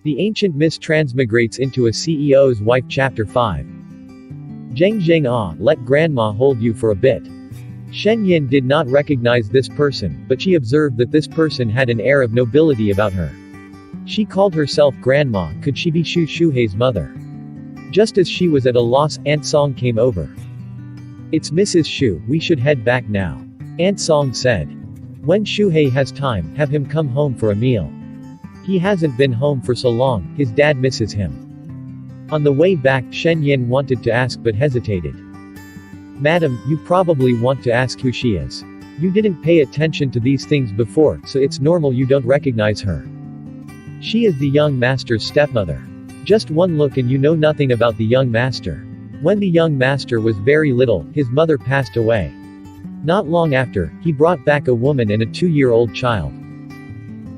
The ancient Miss Transmigrates into a CEO's wife. Chapter 5. Zheng, let grandma hold you for a bit. Shen Yin did not recognize this person, but she observed that this person had an air of nobility about her. She called herself grandma. Could she be Xu Shuhei's mother? Just as she was at a loss, Aunt Song came over. It's Mrs. Xu, we should head back now. Aunt Song said. When Shuhei has time, have him come home for a meal. He hasn't been home for so long, his dad misses him. On the way back, Shen Yin wanted to ask but hesitated. Madam, you probably want to ask who she is. You didn't pay attention to these things before, so it's normal you don't recognize her. She is the young master's stepmother. Just one look and you know nothing about the young master. When the young master was very little, his mother passed away. Not long after, he brought back a woman and a 2-year-old child.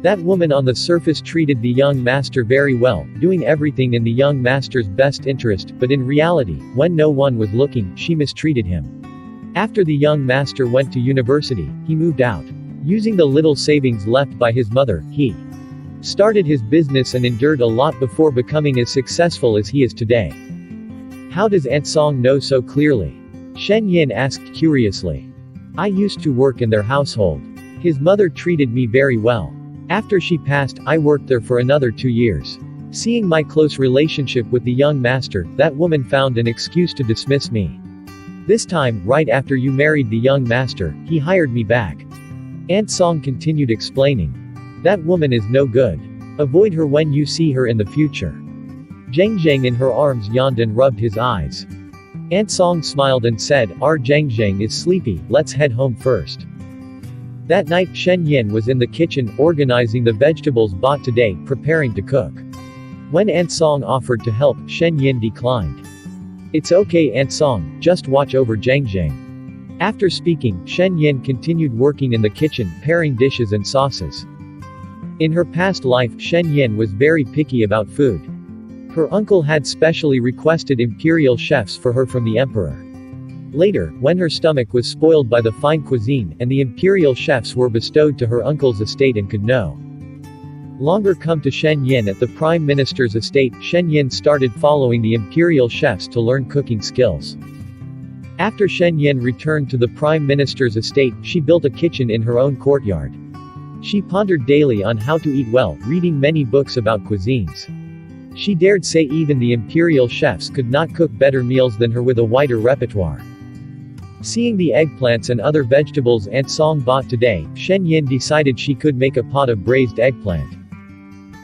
That woman on the surface treated the young master very well, doing everything in the young master's best interest, but in reality, when no one was looking, she mistreated him. After the young master went to university, he moved out. Using the little savings left by his mother, he started his business and endured a lot before becoming as successful as he is today. How does Aunt Song know so clearly? Shen Yin asked curiously. I used to work in their household. His mother treated me very well. After she passed, I worked there for another 2 years. Seeing my close relationship with the young master, that woman found an excuse to dismiss me. This time, right after you married the young master, he hired me back. Aunt Song continued explaining. That woman is no good. Avoid her when you see her in the future. Zheng in her arms yawned and rubbed his eyes. Aunt Song smiled and said, Our Zheng is sleepy, let's head home first. That night, Shen Yin was in the kitchen, organizing the vegetables bought today, preparing to cook. When Aunt Song offered to help, Shen Yin declined. It's okay Aunt Song, just watch over Zheng. After speaking, Shen Yin continued working in the kitchen, pairing dishes and sauces. In her past life, Shen Yin was very picky about food. Her uncle had specially requested imperial chefs for her from the emperor. Later, when her stomach was spoiled by the fine cuisine, and the imperial chefs were bestowed to her uncle's estate and could no longer come to Shen Yin at the prime minister's estate, Shen Yin started following the imperial chefs to learn cooking skills. After Shen Yin returned to the prime minister's estate, she built a kitchen in her own courtyard. She pondered daily on how to eat well, reading many books about cuisines. She dared say even the imperial chefs could not cook better meals than her with a wider repertoire. Seeing the eggplants and other vegetables Aunt Song bought today, Shen Yin decided she could make a pot of braised eggplant.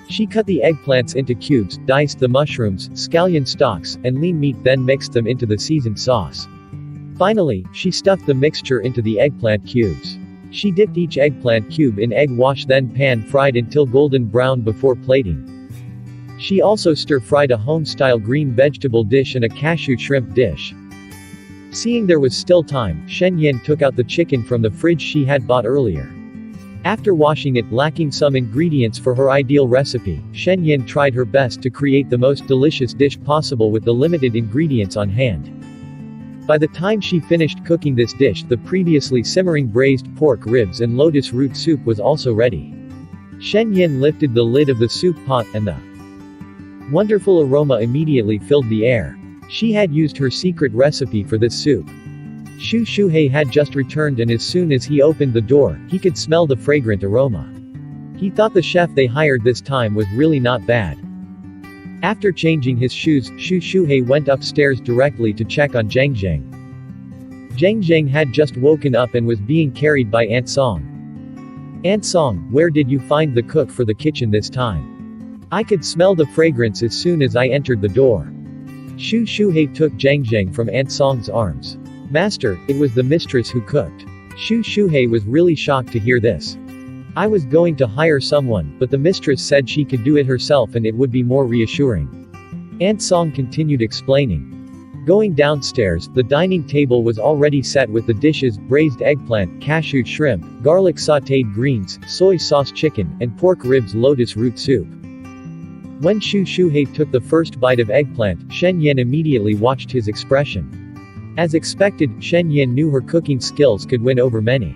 She cut the eggplants into cubes, diced the mushrooms, scallion stalks, and lean meat, then mixed them into the seasoned sauce. Finally, she stuffed the mixture into the eggplant cubes. She dipped each eggplant cube in egg wash, then pan-fried until golden brown before plating. She also stir-fried a home-style green vegetable dish and a cashew shrimp dish. Seeing there was still time, Shen Yin took out the chicken from the fridge she had bought earlier. After washing it, lacking some ingredients for her ideal recipe, Shen Yin tried her best to create the most delicious dish possible with the limited ingredients on hand. By the time she finished cooking this dish, the previously simmering braised pork ribs and lotus root soup was also ready. Shen Yin lifted the lid of the soup pot, and the wonderful aroma immediately filled the air. She had used her secret recipe for this soup. Xu Shuhei had just returned, and as soon as he opened the door, he could smell the fragrant aroma. He thought the chef they hired this time was really not bad. After changing his shoes, Xu Shuhei went upstairs directly to check on Zheng. Zheng had just woken up and was being carried by Aunt Song. Aunt Song, where did you find the cook for the kitchen this time? I could smell the fragrance as soon as I entered the door. Xu Shuhei took Zheng from Aunt Song's arms. Master, it was the mistress who cooked. Xu Shuhei was really shocked to hear this. I was going to hire someone, but the mistress said she could do it herself and it would be more reassuring. Aunt Song continued explaining. Going downstairs, the dining table was already set with the dishes: braised eggplant, cashew shrimp, garlic sautéed greens, soy sauce chicken, and pork ribs lotus root soup. When Xu Shuhei took the first bite of eggplant, Shen Yin immediately watched his expression. As expected, Shen Yin knew her cooking skills could win over many.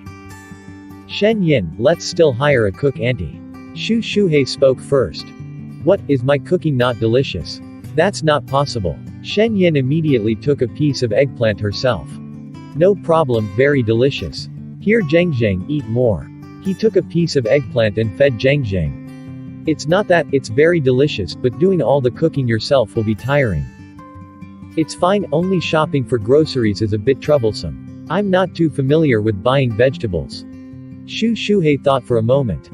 Shen Yin, let's still hire a cook, auntie. Xu Shuhei spoke first. What, is my cooking not delicious? That's not possible. Shen Yin immediately took a piece of eggplant herself. No problem, very delicious. Here Zhang Zhang, eat more. He took a piece of eggplant and fed Zhang Zhang. It's not that, it's very delicious, but doing all the cooking yourself will be tiring. It's fine, only shopping for groceries is a bit troublesome. I'm not too familiar with buying vegetables. Xu Shuhei thought for a moment.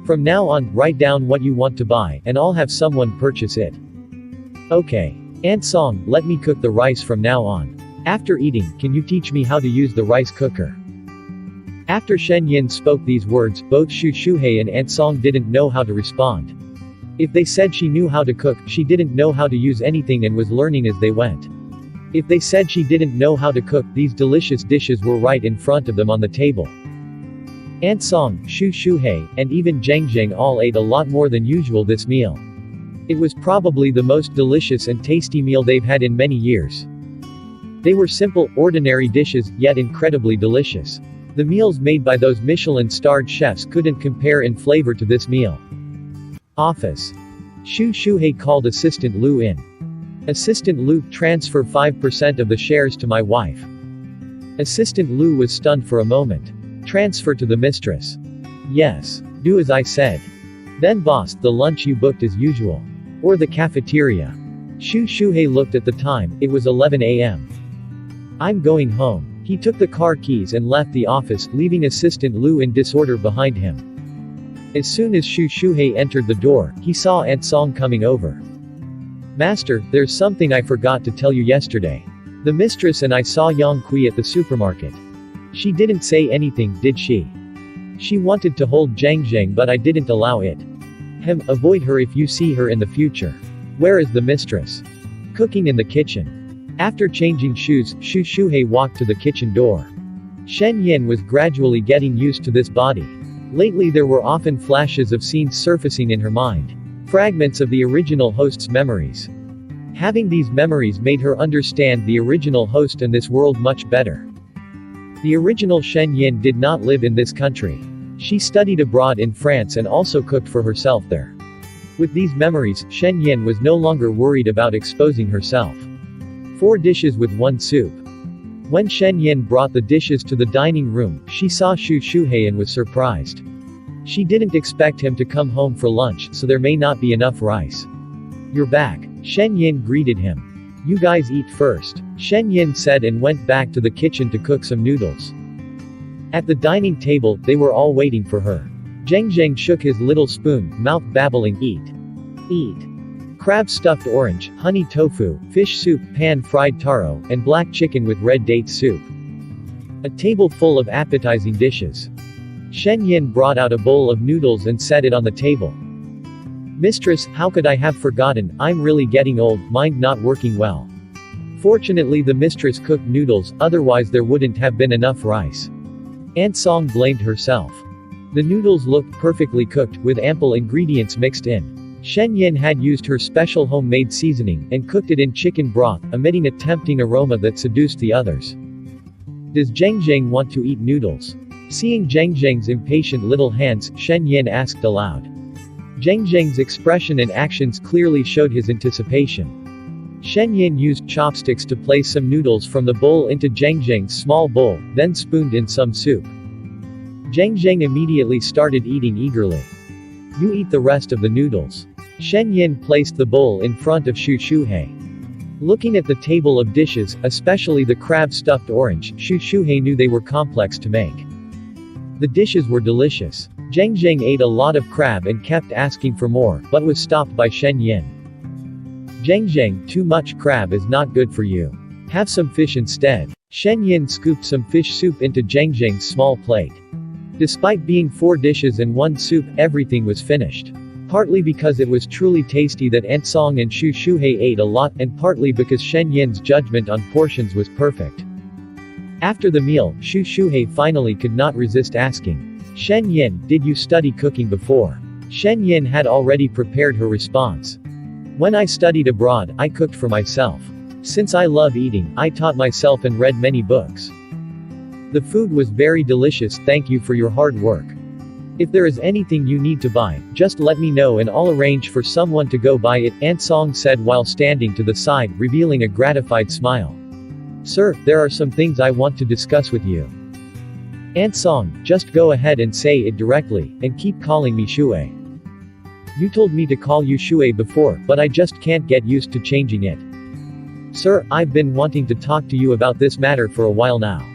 From now on, write down what you want to buy, and I'll have someone purchase it. Okay. Aunt Song, let me cook the rice from now on. After eating, can you teach me how to use the rice cooker? After Shen Yin spoke these words, both Xu Shuhei and Aunt Song didn't know how to respond. If they said she knew how to cook, she didn't know how to use anything and was learning as they went. If they said she didn't know how to cook, these delicious dishes were right in front of them on the table. Aunt Song, Xu Shuhei, and even Zhang Zhang all ate a lot more than usual this meal. It was probably the most delicious and tasty meal they've had in many years. They were simple, ordinary dishes, yet incredibly delicious. The meals made by those Michelin-starred chefs couldn't compare in flavor to this meal. Office. Xu Shuhei called Assistant Lu in. Assistant Lu, transfer 5% of the shares to my wife. Assistant Lu was stunned for a moment. Transfer to the mistress. Yes. Do as I said. Then boss, the lunch you booked as usual. Or the cafeteria. Xu Shuhei looked at the time, it was 11 a.m. I'm going home. He took the car keys and left the office, leaving Assistant Lu in disorder behind him. As soon as Xu Shuhei entered the door, he saw Aunt Song coming over. Master, there's something I forgot to tell you yesterday. The mistress and I saw Yang Kui at the supermarket. She didn't say anything, did she? She wanted to hold Zhang Zhang but I didn't allow it. Avoid her if you see her in the future. Where is the mistress? Cooking in the kitchen. After changing shoes, Xu Shuhei walked to the kitchen door. Shen Yin was gradually getting used to this body. Lately there were often flashes of scenes surfacing in her mind. Fragments of the original host's memories. Having these memories made her understand the original host and this world much better. The original Shen Yin did not live in this country. She studied abroad in France and also cooked for herself there. With these memories, Shen Yin was no longer worried about exposing herself. 4 dishes with 1 soup. When Shen Yin brought the dishes to the dining room, she saw Xu Shuhei and was surprised. She didn't expect him to come home for lunch, so there may not be enough rice. You're back. Shen Yin greeted him. You guys eat first, Shen Yin said and went back to the kitchen to cook some noodles. At the dining table, they were all waiting for her. Zhang Zhang shook his little spoon, mouth babbling, eat. Eat. Crab stuffed orange, honey tofu, fish soup, pan-fried taro, and black chicken with red date soup. A table full of appetizing dishes. Shen Yin brought out a bowl of noodles and set it on the table. Mistress, how could I have forgotten, I'm really getting old, mind not working well. Fortunately the mistress cooked noodles, otherwise there wouldn't have been enough rice. Aunt Song blamed herself. The noodles looked perfectly cooked, with ample ingredients mixed in. Shen Yin had used her special homemade seasoning, and cooked it in chicken broth, emitting a tempting aroma that seduced the others. Does Zhang Zhang want to eat noodles? Seeing Zhang Zhang's impatient little hands, Shen Yin asked aloud. Zhang Zhang's expression and actions clearly showed his anticipation. Shen Yin used chopsticks to place some noodles from the bowl into Zhang Zhang's small bowl, then spooned in some soup. Zhang Zhang immediately started eating eagerly. You eat the rest of the noodles. Shen Yin placed the bowl in front of Xu Shuhei. Looking at the table of dishes, especially the crab stuffed orange, Xu Shuhei knew they were complex to make. The dishes were delicious. Zhang Zhang ate a lot of crab and kept asking for more, but was stopped by Shen Yin. Zhang Zhang, too much crab is not good for you. Have some fish instead. Shen Yin scooped some fish soup into Zhang Zhang's small plate. Despite being 4 dishes and 1 soup, everything was finished. Partly because it was truly tasty that Aunt Song and Xu Shuhei ate a lot, and partly because Shen Yin's judgment on portions was perfect. After the meal, Xu Shuhei finally could not resist asking, Shen Yin, did you study cooking before? Shen Yin had already prepared her response. When I studied abroad, I cooked for myself. Since I love eating, I taught myself and read many books. The food was very delicious, thank you for your hard work. If there is anything you need to buy, just let me know and I'll arrange for someone to go buy it, Ansong said while standing to the side, revealing a gratified smile. Sir, there are some things I want to discuss with you. Ansong, just go ahead and say it directly, and keep calling me Shui. You told me to call you Shui before, but I just can't get used to changing it. Sir, I've been wanting to talk to you about this matter for a while now.